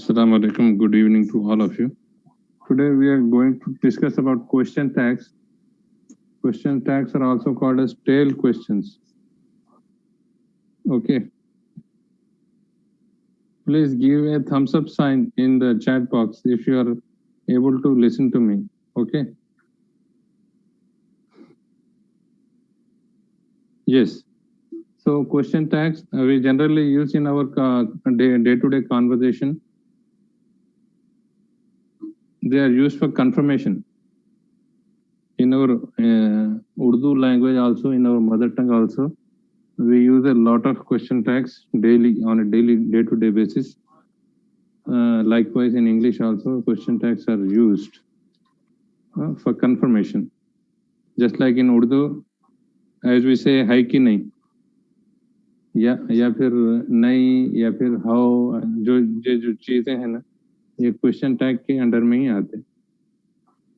Assalamu alaikum. Good evening to all of you. Today we are going to discuss about question tags. Question tags are also called as tail questions. Okay. Please give a thumbs up sign in the chat box if you are able to listen to me. Okay. Yes. So question tags we generally use in our day-to-day conversation. They are used for confirmation. In our Urdu language also, in our mother tongue also, we use a lot of question tags daily on a daily day-to-day basis. Likewise in English also, question tags are used for confirmation. Just like in Urdu, as we say hai ki nahi, या फिर नहीं या फिर how, जो चीजें हैं ना, ये क्वेश्चन टैग के अंडर में ही आते हैं.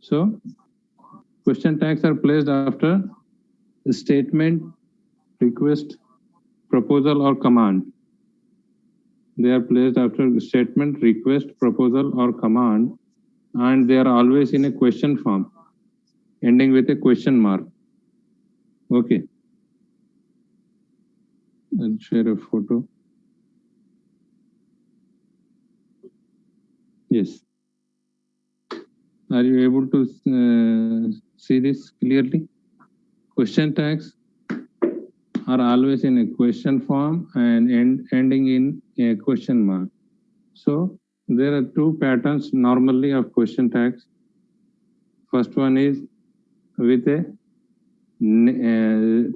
So question tags are placed after statement, request, proposal or command. They are placed after statement, request, proposal or command, and they are always in a question form ending with a question mark. Okay. I'll share a photo. Yes. Are you able to see this clearly? Question tags are always in a question form and ending in a question mark. So there are two patterns normally of question tags. First one is with a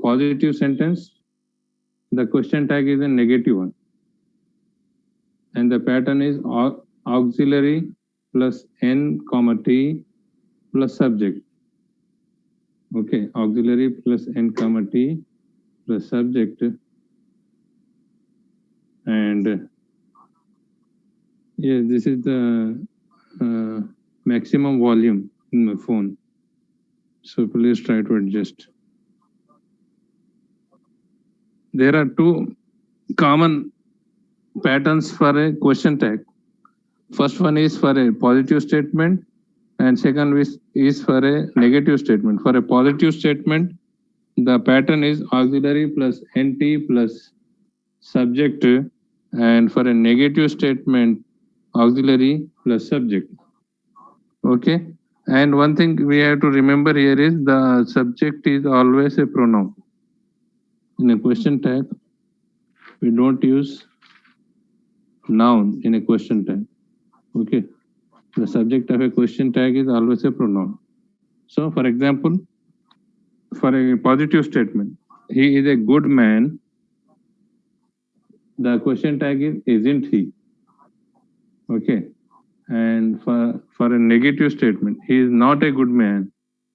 positive sentence. The question tag is a negative one. And the pattern is auxiliary plus n comma t plus subject. Okay, auxiliary plus n comma t plus subject. And yeah, this is the maximum volume in my phone. So please try to adjust. There are two common patterns for a question tag. First one is for a positive statement and second is for a negative statement. For a positive statement, the pattern is auxiliary plus nt plus subject, and for a negative statement, auxiliary plus subject. Okay. And one thing we have to remember here is the subject is always a pronoun. In a question tag, we don't use noun in a question tag. Okay. The subject of a question tag is always a pronoun. So for example, for a positive statement, he is a good man, the question tag is isn't he. Okay. And for a negative statement, he is not a good man,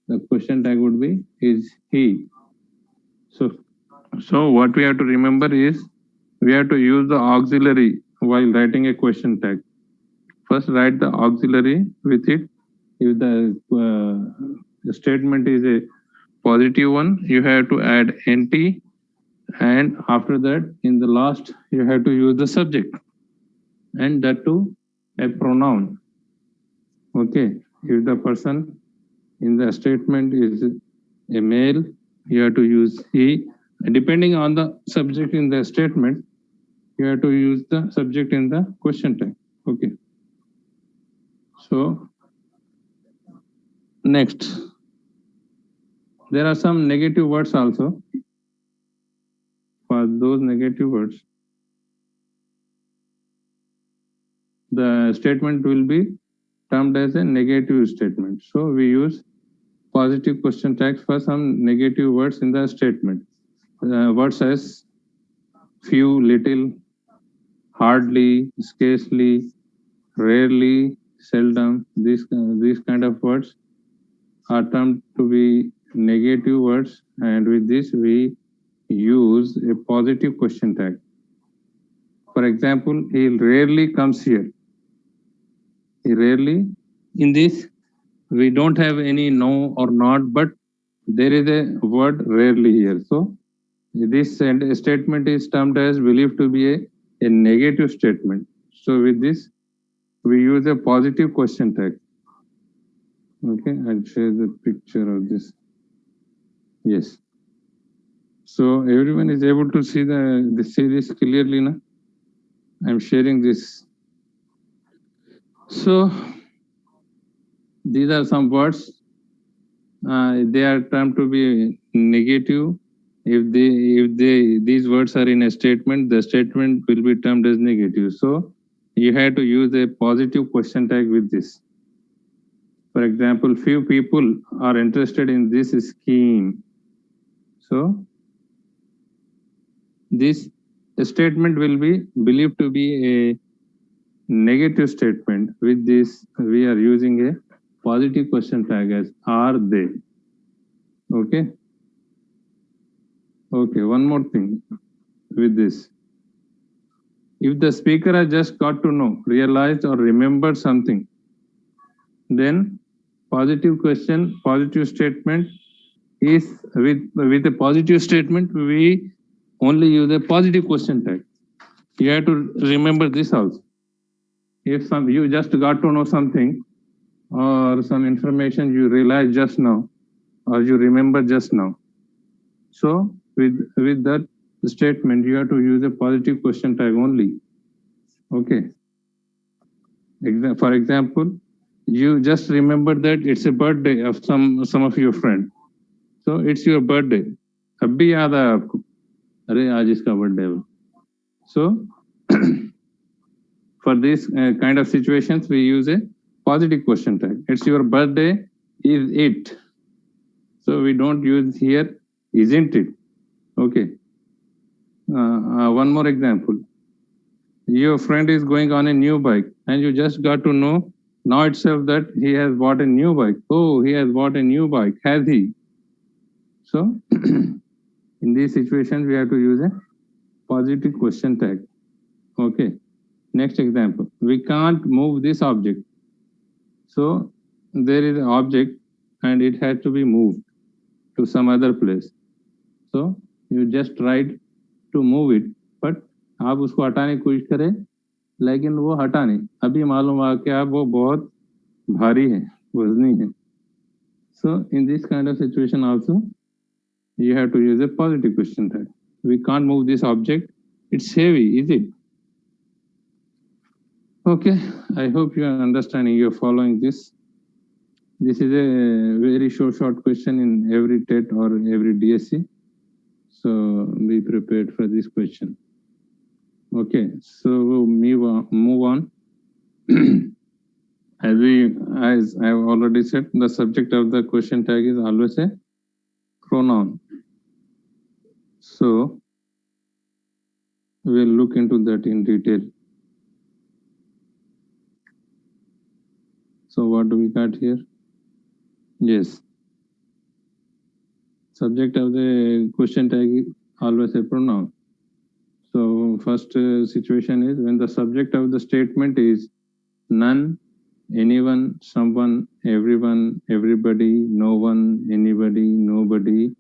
the question tag would be is he. So what we have to remember is we have to use the auxiliary while writing a question tag. First write the auxiliary with it. If the statement is a positive one, you have to add nt, and after that in the last you have to use the subject, and that too a pronoun. Okay. If the person in the statement is a male, you have to use he. Depending on the subject in the statement, you have to use the subject in the question tag. Okay. So next, there are some negative words also. For those negative words, the statement will be termed as a negative statement. So we use positive question tags for some negative words in the statement. Words as few, little, hardly, scarcely, rarely, seldom. These kind of words are termed to be negative words, and with this we use a positive question tag. For example, he rarely comes here. He rarely. In this, we don't have any no or not, but there is a word rarely here. So this statement is termed as believed to be a negative statement. So with this, we use a positive question tag. Okay, I'll share the picture of this. Yes. So everyone is able to see this clearly now. I'm sharing this. So these are some words. They are termed to be negative. If these words are in a statement, the statement will be termed as negative. So you have to use a positive question tag with this. For example, few people are interested in this scheme. So this statement will be believed to be a negative statement. With this, we are using a positive question tag as are they. Okay. Okay, one more thing with this. If the speaker has just got to know, realized or remembered something, then positive question, positive statement is with a positive statement, we only use a positive question tag. You have to remember this also. If you just got to know something or some information you realize just now or you remember just now, so with that statement you have to use a positive question tag only. Okay. For example, you just remember that it's a birthday of some of your friend. So it's your birthday. अभी याद आया आपको, अरे आज इसका birthday है. So for this kind of situations, we use a positive question tag. It's your birthday, is it? So we don't use here, isn't it? Okay. One more example. Your friend is going on a new bike and you just got to know now itself that he has bought a new bike. Oh, he has bought a new bike. Has he? So in these situations, we have to use a positive question tag. Okay. Next example. We can't move this object. So there is an object and it has to be moved to some other place. So you just try to move it, but आप उसको हटाने की कोशिश करें, लेकिन वो हटा नहीं. अभी मालूम हुआ कि आप वो बहुत भारी है, वजनी है. So in this kind of situation also, you have to use a positive question tag. We can't move this object. It's heavy, is it? Okay, I hope you are understanding, you are following this. This is a very short question in every TET or every DSC. So be prepared for this question. Okay, so we'll move on. As I have already said, the subject of the question tag is always a pronoun. So we'll look into that in detail. So what do we got here? Yes. Subject of the question tag is always a pronoun. So first situation is when the subject of the statement is none, anyone, someone, everyone, everybody, no one, anybody, nobody.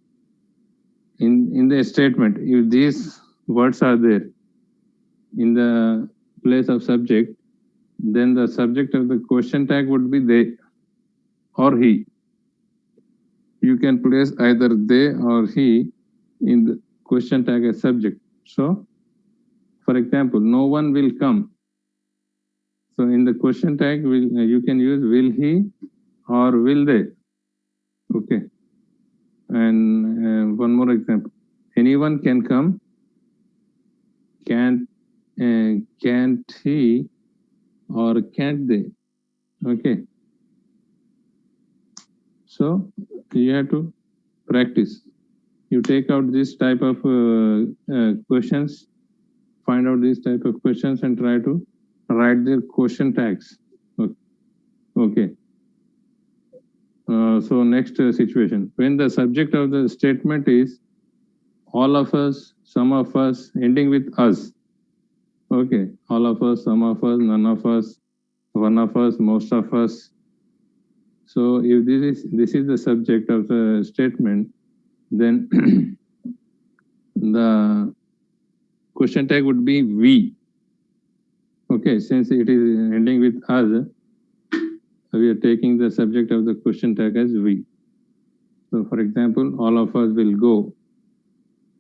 In the statement, if these words are there in the place of subject, then the subject of the question tag would be they or he. You can place either they or he in the question tag as subject. So, for example, no one will come. So in the question tag, you can use will he or will they. Okay. And one more example. Anyone can come. Can't he or can't they? Okay. So you have to practice. You take out this type of questions, find out these type of questions and try to write the question tags. Okay. So next situation, when the subject of the statement is all of us, some of us, ending with us. Okay, all of us, some of us, none of us, one of us, most of us. So if this is the subject of the statement, then the question tag would be we. Okay, since it is ending with us, we are taking the subject of the question tag as we. So for example, all of us will go.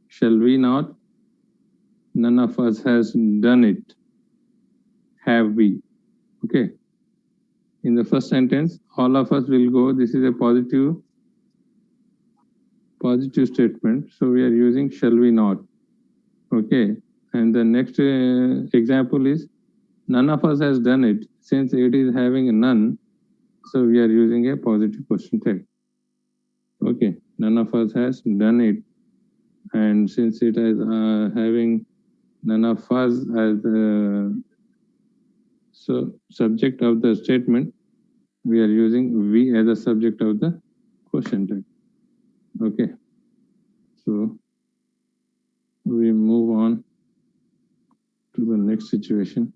Shall we not? None of us has done it. Have we? Okay. In the first sentence, all of us will go. This is a positive statement. So we are using shall we not. Okay. And the next example is none of us has done it. Since it is having a none, so we are using a positive question tag. Okay. None of us has done it. And since it is having none of us as the subject of the statement, we are using we as a subject of the question tag. Okay. So we move on to the next situation.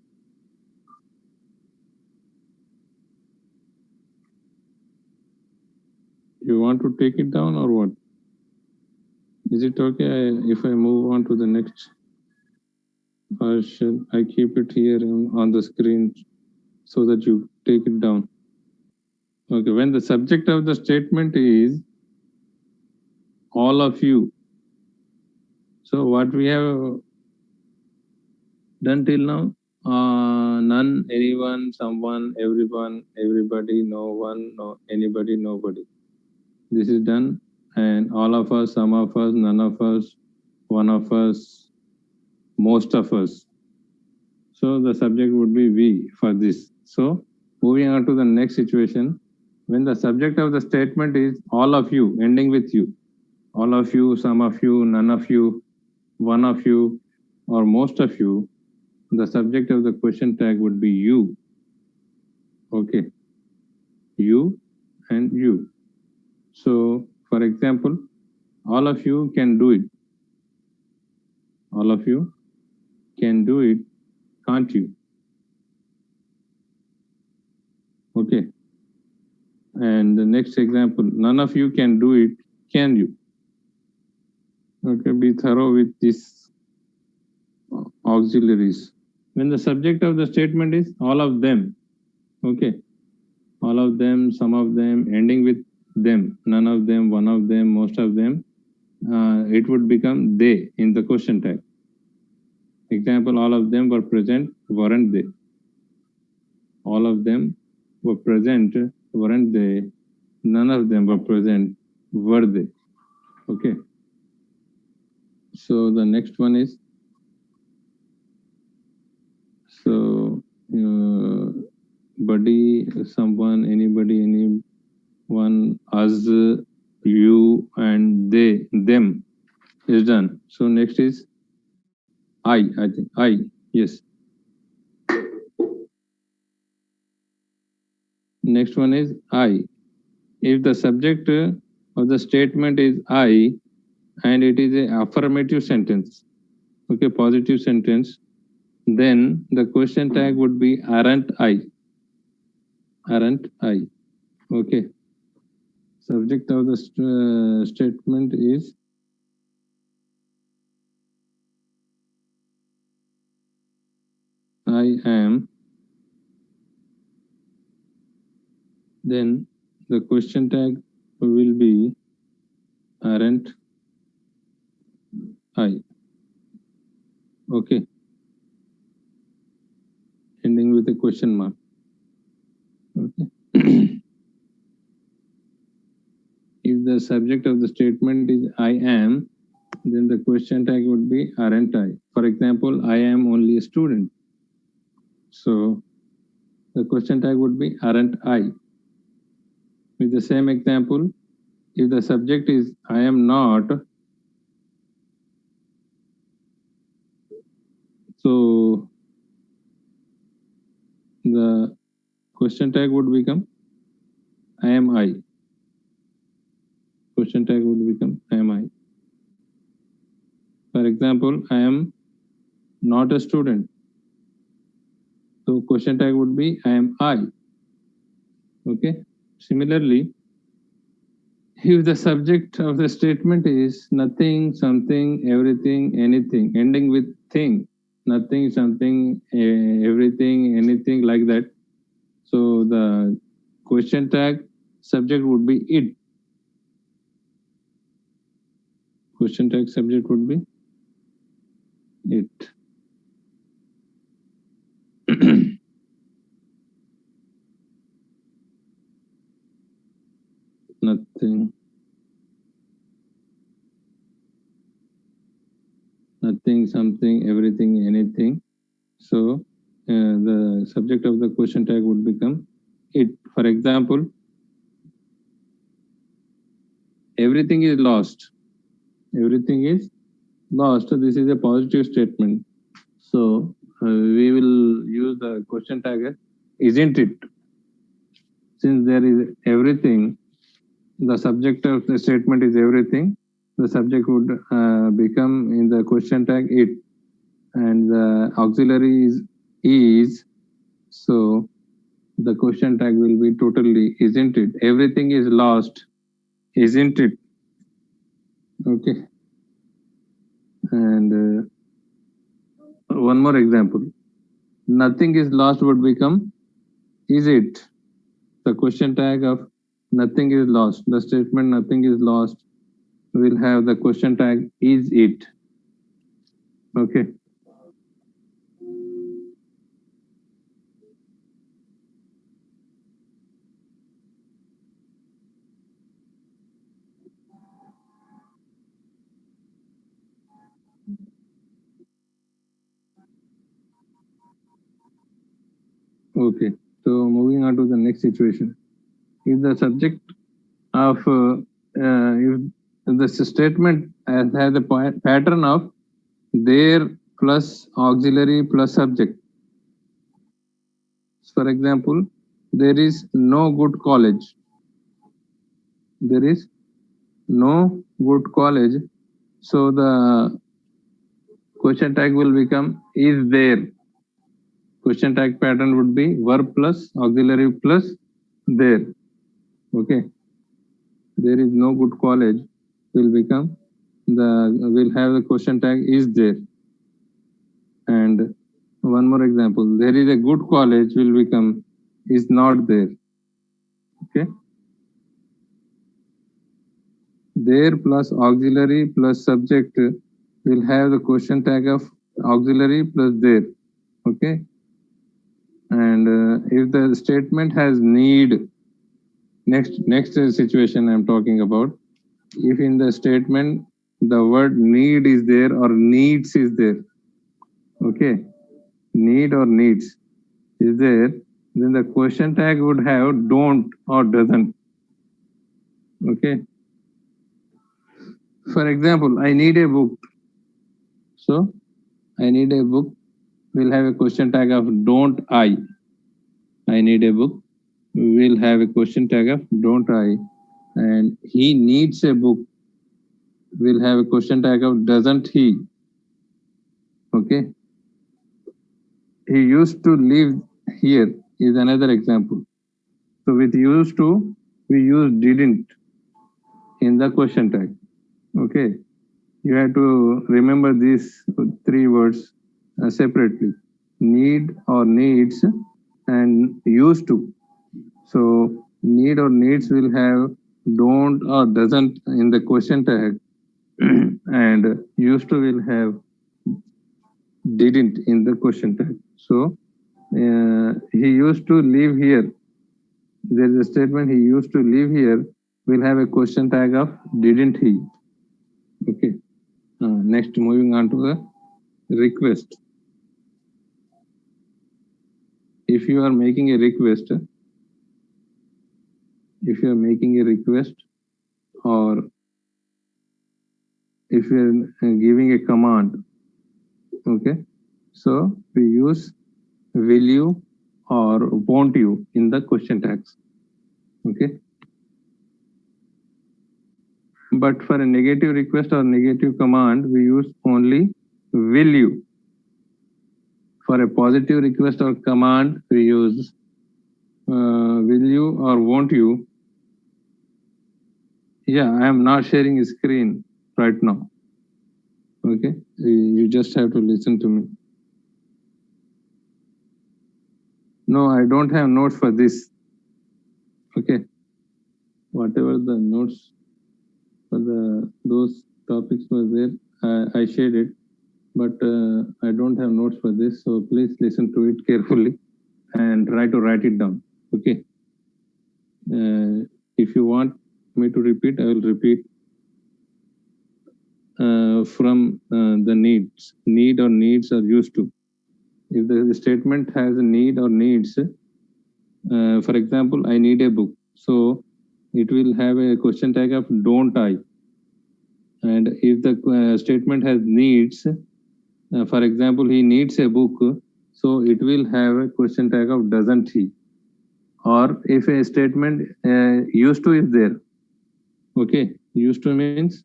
You want to take it down or what? Is it okay if I move on to the next? Or should I keep it here on the screen so that you take it down? Okay, when the subject of the statement is all of you. So what we have done till now? None, anyone, someone, everyone, everybody, no one, no anybody, nobody. This is done. And all of us, some of us, none of us, one of us, most of us. So the subject would be we for this. So moving on to the next situation, when the subject of the statement is all of you, ending with you, all of you, some of you, none of you, one of you, or most of you, the subject of the question tag would be you. Okay, you and you. So for example, all of you can do it. All of you can do it, can't you? Okay. And the next example, none of you can do it, can you? Okay, be thorough with these auxiliaries. When the subject of the statement is all of them, okay, all of them, some of them, ending with them, none of them, one of them, most of them, it would become they in the question tag. Example, all of them were present, weren't they? All of them were present, weren't they? None of them were present, were they? Okay. So the next one is, so buddy, someone, anybody, anyone, us, you, and they, them is done. So next is I think, yes. Next one is I. If the subject of the statement is I and it is an affirmative sentence, okay, positive sentence, then the question tag would be aren't I. Aren't I. Okay. Subject of the statement is I am. Then the question tag will be aren't I. Okay. Ending with a question mark. Okay. If the subject of the statement is I am, then the question tag would be aren't I. For example, I am only a student. So the question tag would be aren't I. With the same example, if the subject is I am not, so the question tag would become I am I. Question tag would become I am I. For example, I am not a student. So question tag would be I am I. Okay. Similarly, if the subject of the statement is nothing, something, everything, anything, ending with thing, nothing, something, everything, anything like that. So the question tag subject would be it. Question tag subject would be it. Nothing, nothing, something, everything, anything. So the subject of the question tag would become it. For example, everything is lost. Everything is lost. This is a positive statement. So we will use the question tag as isn't it? Since there is everything, the subject of the statement is everything. The subject would become in the question tag it, and the auxiliary is. So the question tag will be totally isn't it? Everything is lost, isn't it? Okay. And one more example. Nothing is lost would become is it? The question tag of nothing is lost. The statement nothing is lost will have the question tag is it. Okay. Okay. So moving on to the next situation. If the subject of if the statement has a pattern of there plus auxiliary plus subject. For example, there is no good college. There is no good college. So the question tag will become is there. Question tag pattern would be verb plus auxiliary plus there. Okay. There is no good college will become will have the question tag is there. And one more example, there is a good college will become is not there. Okay. There plus auxiliary plus subject will have the question tag of auxiliary plus there. Okay. And if the statement has need, next situation I'm talking about, if in the statement the word need is there or needs is there, okay, need or needs is there, then the question tag would have don't or doesn't. Okay. For example, I need a book. So I need a book will have a question tag of don't I. I need a book will have a question tag of don't I. And he needs a book will have a question tag of doesn't he. Okay. He used to live here is another example. So with used to, we use didn't in the question tag. Okay. You have to remember these three words separately. Need or needs and used to. So need or needs will have don't or doesn't in the question tag and used to will have didn't in the question tag. So he used to live here. There is a statement he used to live here will have a question tag of didn't he. Okay. Next, moving on to the request. If you are making a request, or if you are giving a command, okay, so we use will you or won't you in the question tags. Okay. But for a negative request or negative command, we use only will you. For a positive request or command, we use will you or won't you. Yeah, I am not sharing a screen right now. Okay, you just have to listen to me. No, I don't have notes for this. Okay. Whatever the notes for those topics were there, I shared it, but I don't have notes for this. So please listen to it carefully and try to write it down. Okay. If you want me to repeat, I will repeat from the needs. Need or needs are used to. If the statement has a need or needs, for example, I need a book. So it will have a question tag of don't I. And if the statement has needs, for example, he needs a book, so it will have a question tag of doesn't he. Or if a statement used to is there, okay, used to means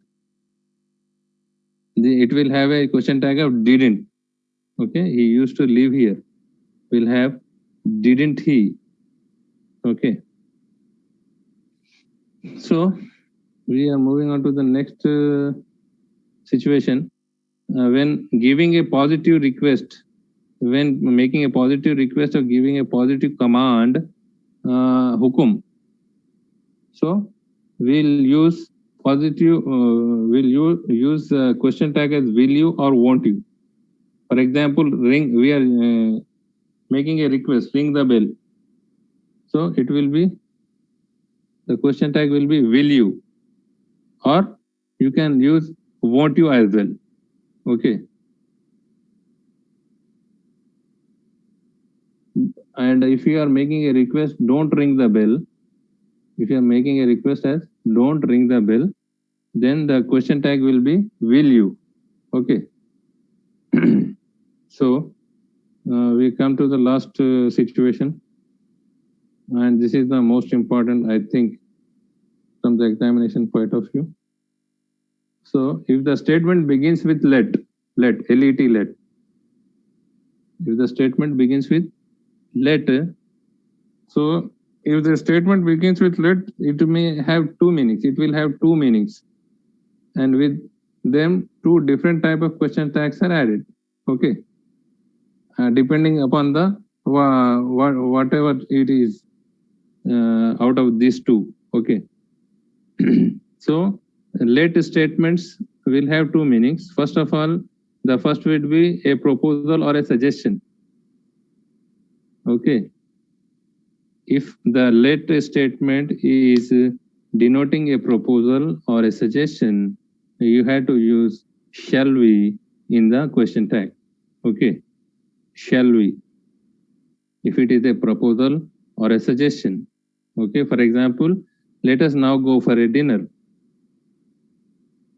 it will have a question tag of didn't. Okay, he used to live here. Will have didn't he. Okay. So we are moving on to the next situation. When giving a positive request, when making a positive request or giving a positive command, hukum. So we'll use positive, will use question tag as will you or won't you. For example, ring, we are making a request, ring the bell. So it will be, the question tag will be will you, or you can use won't you as well. Okay. And if you are making a request, don't ring the bell. If you are making a request as don't ring the bell, then the question tag will be will you. Okay. So we come to the last situation, and this is the most important, I think, from the examination point of view. So if the statement begins with let, let, let. If the statement begins with let, so if the statement begins with let, it may have two meanings. It will have two meanings, and with them, two different type of question tags are added. Okay, depending upon the whatever it is out of these two. Okay. So let statements will have two meanings. First of all, the first will be a proposal or a suggestion. Okay. If the let statement is denoting a proposal or a suggestion, you have to use shall we in the question tag. Okay. Shall we? If it is a proposal or a suggestion. Okay. For example, let us now go for a dinner.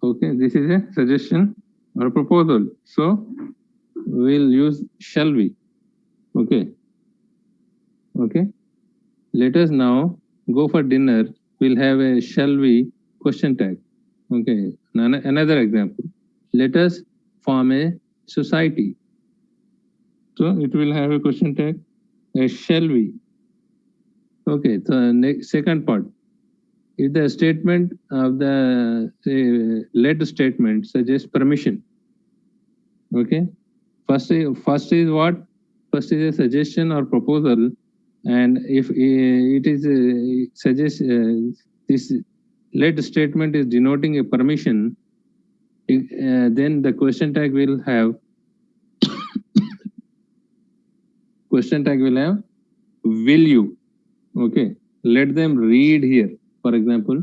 Okay. This is a suggestion or a proposal. So we'll use shall we. Okay. Okay. Let us now go for dinner. We'll have a shall we question tag. Okay. Another example. Let us form a society. So it will have a question tag. Shall we? Okay. So next, second part. If the statement of the let statement suggests permission. Okay. First is what? First is a suggestion or proposal. And if it is this let statement is denoting a permission, then the question tag will have question tag will have will you. Okay. Let them read here. For example,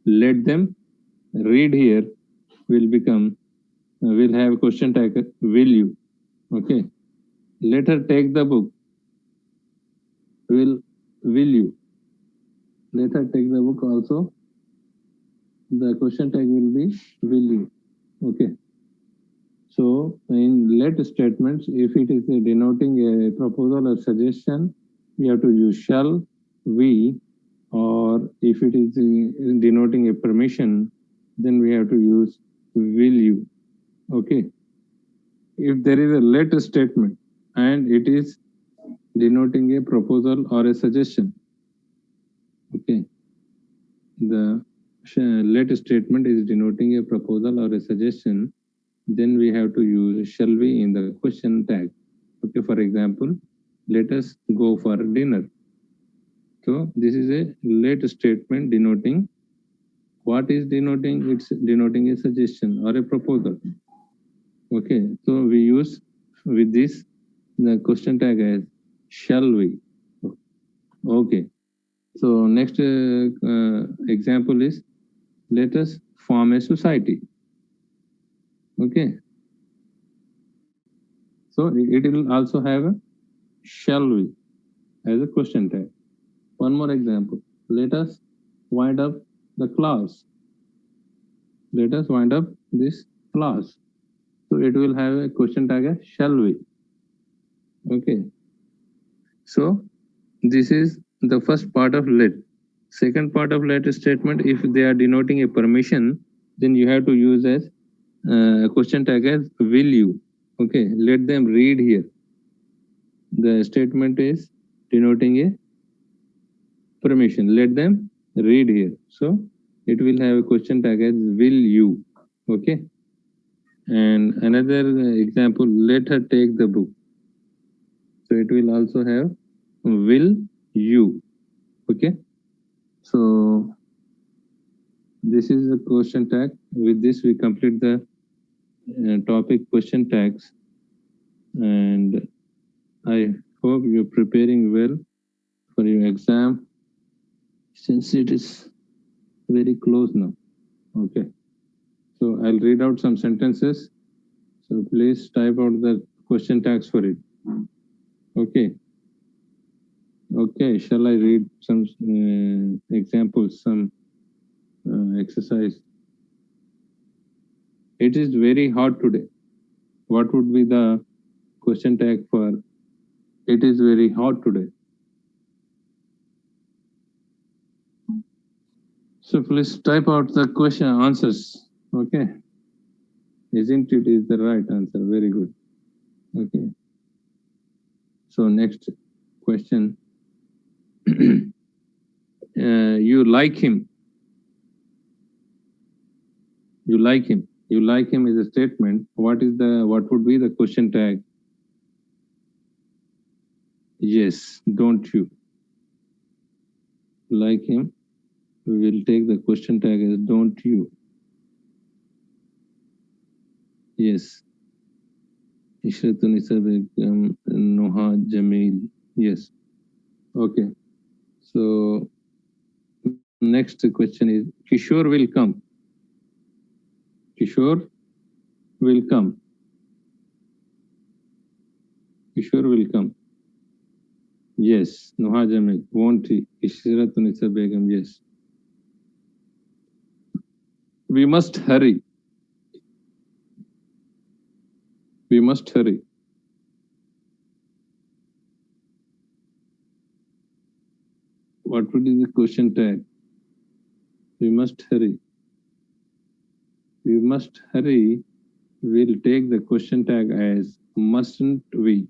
let them read here will become will have question tag will you. Okay. Let her take the book. Will you? Let her take the book also. The question tag will be will you. Okay. So in let statements, if it is denoting a proposal or suggestion, we have to use shall we, or if it is denoting a permission, then we have to use will you. Okay. If there is a let statement and it is denoting a proposal or a suggestion. Okay. The let statement is denoting a proposal or a suggestion, then we have to use shall we in the question tag. Okay. For example, Let us go for dinner. So this is a let statement denoting what is denoting? It's denoting a suggestion or a proposal. Okay, so we use with this the question tag as shall we. Okay, so next example is let us form a society. Okay, so it will also have a shall we as a question tag. One more example. Let us wind up the class. Let us wind up this class. So it will have a question tag as shall we. Okay. So this is the first part of let. Second part of let statement, if they are denoting a permission, then you have to use as question tag as will you. Okay. Let them read here. The statement is denoting a permission. Let them read here. So it will have a question tag as will you. Okay. And another example, let her take the book. So it will also have will you. Okay. So this is the question tag. With this, we complete the topic question tags. And I hope you're preparing well for your exam since it is very close now. Okay. So I'll read out some sentences. So please type out the question tags for it. Okay. Okay. Shall I read some examples, some exercise? It is very hot today. What would be the question tag for it is very hot today? So please type out the question answers. Okay. Isn't it is the right answer? Very good. Okay. So next question. You like him. You like him. You like him is a statement. What would be the question tag? Yes, don't you? Like him. We will take the question tag as don't you. Yes. Ishratun Isa Begum, Noha Jamil. Yes. Okay. So next question is Kishore will come. Kishore will come. Kishore will come. Yes. Noha Jamil. Won't he? Ishratun Isa Begum. Yes. We must hurry. We must hurry. What would be the question tag? We must hurry. We must hurry. We'll take the question tag as mustn't we?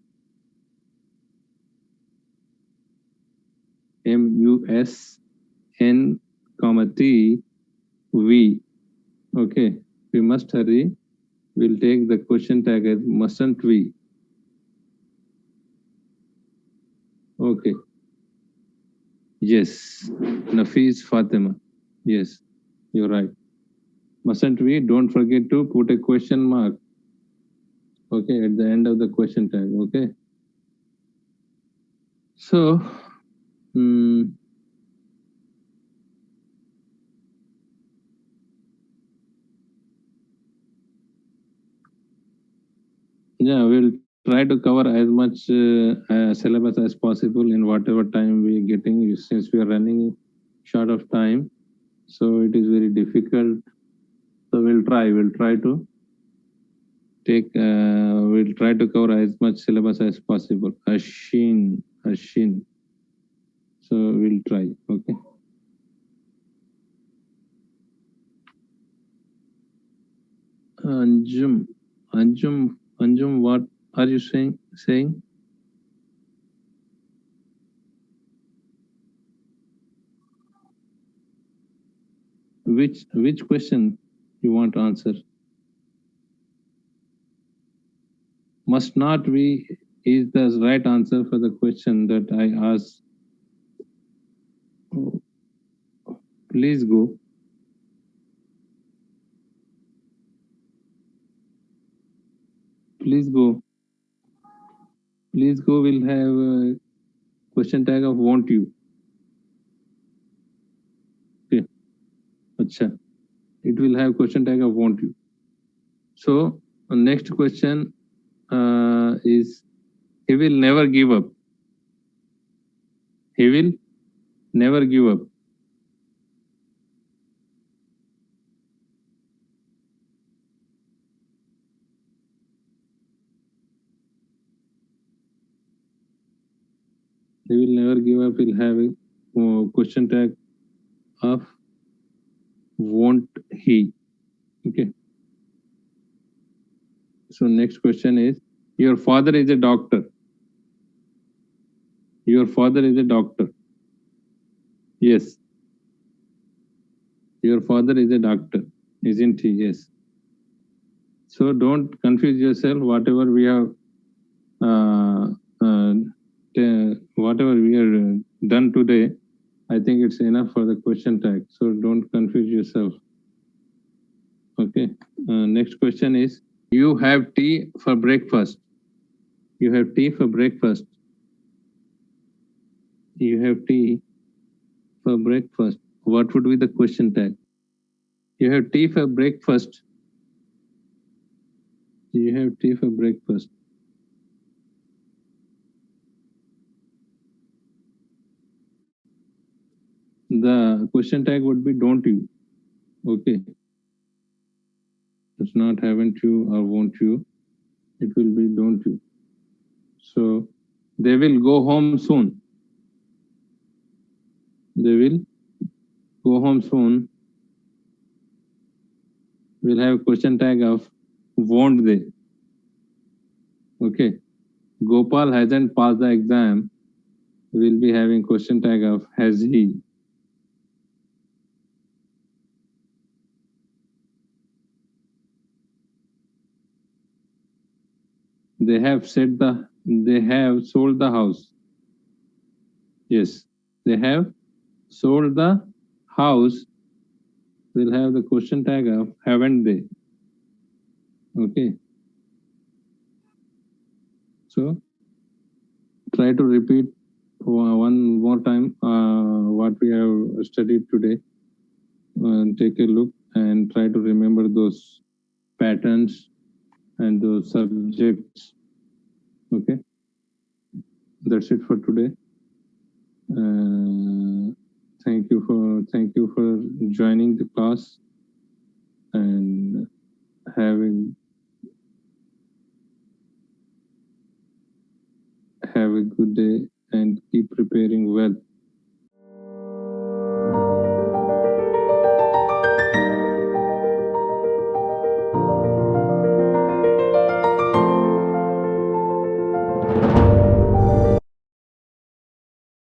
MUSN, T, we. Okay. We must hurry. We'll take the question tag as mustn't we? Okay. Yes. Nafis Fatima. Yes, you're right. Mustn't we? Don't forget to put a question mark. Okay, at the end of the question tag. Okay. So, yeah, we'll try to cover as much syllabus as possible in whatever time we're getting, since we are running short of time. So it is very difficult. So we'll try to take, we'll try to cover as much syllabus as possible. Ashin. So we'll try, okay. Anjum, what are you saying? Which question you want to answer? Must not we is the right answer for the question that I asked. Please go. Please go. Please go will have a question tag of want you. Okay. Acha. It will have question tag of want you. So next question is he will never give up. He will never give up. He will never give up. Will have a question tag of won't he. Okay. So next question is your father is a doctor. Your father is a doctor. Yes. Your father is a doctor, isn't he? Yes. So don't confuse yourself. Whatever we have, whatever we are done today, I think it's enough for the question tag. So don't confuse yourself. Okay. Next question is you have tea for breakfast. You have tea for breakfast. You have tea for breakfast. What would be the question tag? You have tea for breakfast. You have tea for breakfast. The question tag would be don't you. Okay. It's not haven't you or won't you. It will be don't you. So they will go home soon. They will go home soon. We'll have a question tag of won't they. Okay. Gopal hasn't passed the exam. We'll be having question tag of has he. They have sold the house. Yes, they have sold the house. We'll have the question tag of haven't they. Okay. So try to repeat one more time what we have studied today. Take a look and try to remember those patterns and those subjects. Okay. That's it for today. Thank you for joining the class and have a good day and keep preparing well.